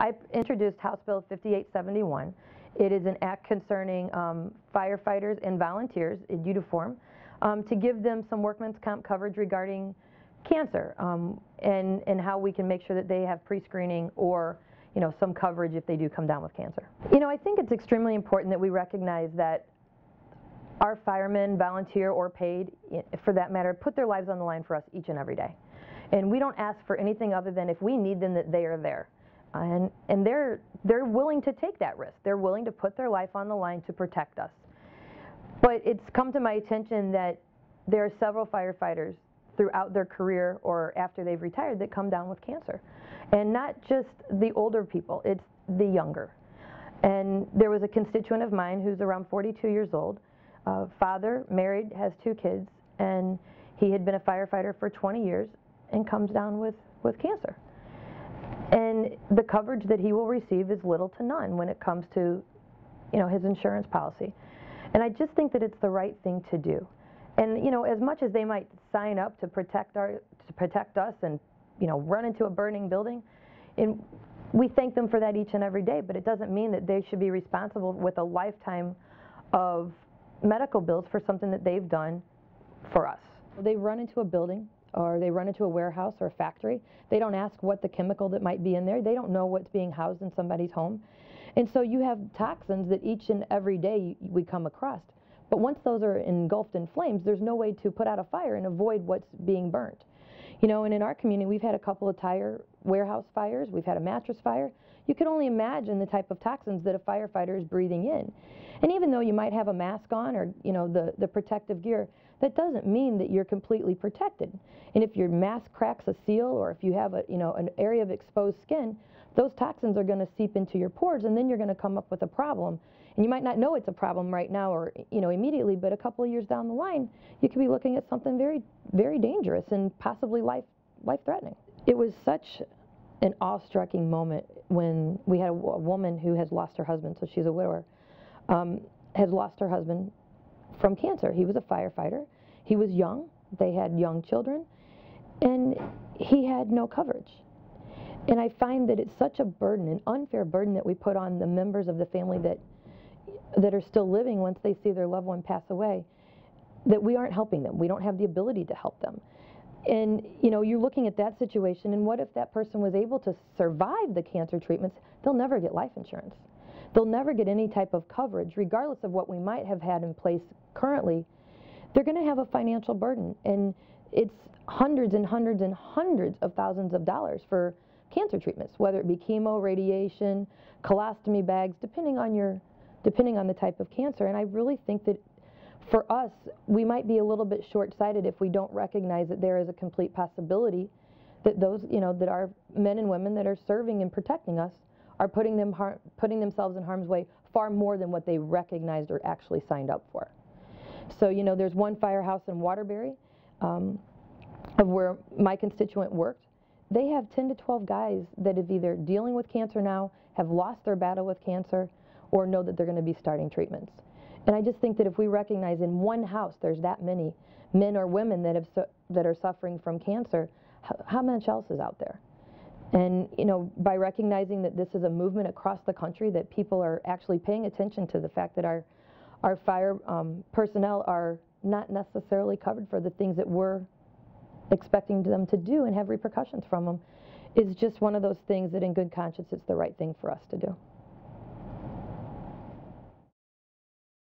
I introduced House Bill 5871. It is an act concerning firefighters and volunteers in uniform to give them some workman's comp coverage regarding cancer and how we can make sure that they have pre-screening or some coverage if they do come down with cancer. I think it's extremely important that we recognize that our firemen, volunteer or paid, for that matter, put their lives on the line for us each and every day. And we don't ask for anything other than if we need them, that they are there. And they're willing to take that risk. They're willing to put their life on the line to protect us. But it's come to my attention that there are several firefighters throughout their career or after they've retired that come down with cancer. And not just the older people, it's the younger. And there was a constituent of mine who's around 42 years old, father, married, has 2 kids, and he had been a firefighter for 20 years and comes down with cancer. And the coverage that he will receive is little to none when it comes to his insurance policy. And I just think that it's the right thing to do. And as much as they might sign up to protect us and run into a burning building, and we thank them for that each and every day, but it doesn't mean that they should be responsible with a lifetime of medical bills for something that they've done for us. They run into a building or they run into a warehouse or a factory. They don't ask what the chemical that might be in there. They don't know what's being housed in somebody's home. And so you have toxins that each and every day we come across. But once those are engulfed in flames, there's no way to put out a fire and avoid what's being burnt. And in our community, we've had a couple of tire warehouse fires. We've had a mattress fire. You can only imagine the type of toxins that a firefighter is breathing in. And even though you might have a mask on or the protective gear, that doesn't mean that you're completely protected. And if your mask cracks a seal or if you have an area of exposed skin, those toxins are going to seep into your pores, and then you're going to come up with a problem. And you might not know it's a problem right now or immediately, but a couple of years down the line, you could be looking at something very, very dangerous and possibly life-threatening. It was such an awe-striking moment when we had a woman who has lost her husband, so she's a widower, has lost her husband from cancer. He was a firefighter. He was young. They had young children, and he had no coverage. And I find that it's such a burden, an unfair burden that we put on the members of the family that are still living once they see their loved one pass away, that we aren't helping them. We don't have the ability to help them. And you're looking at that situation, and what if that person was able to survive the cancer treatments? They'll never get life insurance. They'll never get any type of coverage, regardless of what we might have had in place currently. They're going to have a financial burden, and it's hundreds and hundreds and hundreds of thousands of dollars for cancer treatments, whether it be chemo, radiation, colostomy bags, depending on the type of cancer. And I really think that for us, we might be a little bit short-sighted if we don't recognize that there is a complete possibility that those, that our men and women that are serving and protecting us are putting themselves in harm's way far more than what they recognized or actually signed up for. So, there's one firehouse in Waterbury of where my constituent worked. They have 10 to 12 guys that are either dealing with cancer now, have lost their battle with cancer, or know that they're going to be starting treatments. And I just think that if we recognize in one house there's that many men or women that are suffering from cancer, how much else is out there? And by recognizing that this is a movement across the country, that people are actually paying attention to the fact that our fire personnel are not necessarily covered for the things that we're expecting them to do and have repercussions from them, is just one of those things that in good conscience it's the right thing for us to do.